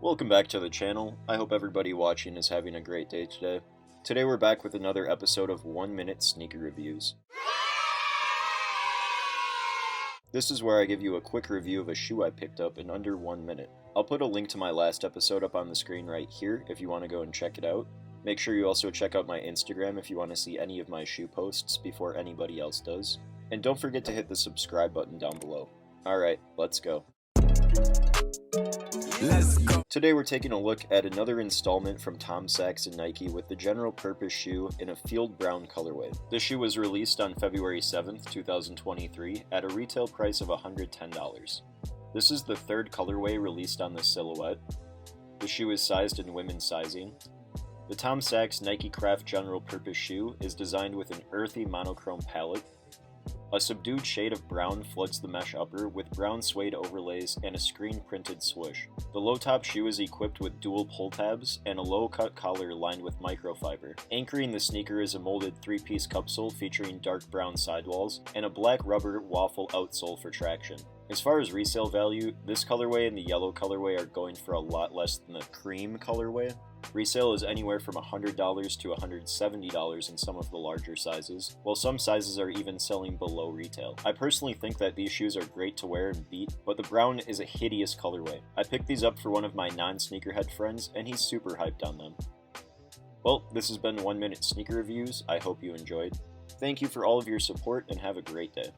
Welcome back to the channel. I hope everybody watching is having a great day today. Today we're back with another episode of 1 Minute Sneaker Reviews. This is where I give you a quick review of a shoe I picked up in under 1 minute. I'll put a link to my last episode up on the screen right here if you want to go and check it out. Make sure you also check out my Instagram if you want to see any of my shoe posts before anybody else does. And don't forget to hit the subscribe button down below. Alright, let's go. Today we're taking a look at another installment from Sachs and Nike with the general purpose shoe in a field brown colorway. This shoe was released on February 7th, 2023 at a retail price of $110. This is the third colorway released on this silhouette. The shoe is sized in women's sizing. The Sachs NikeCraft general purpose shoe is designed with an earthy monochrome palette. A subdued shade of brown floods the mesh upper with brown suede overlays and a screen-printed swoosh. The low-top shoe is equipped with dual pull tabs and a low-cut collar lined with microfiber. Anchoring the sneaker is a molded 3-piece cupsole featuring dark brown sidewalls and a black rubber waffle outsole for traction. As far as resale value, this colorway and the yellow colorway are going for a lot less than the cream colorway. Resale is anywhere from $100 to $170 in some of the larger sizes, while some sizes are even selling below retail. I personally think that these shoes are great to wear and beat, but the brown is a hideous colorway. I picked these up for one of my non-sneakerhead friends, and he's super hyped on them. Well, this has been 1 Minute Sneaker Reviews. I hope you enjoyed. Thank you for all of your support, and have a great day.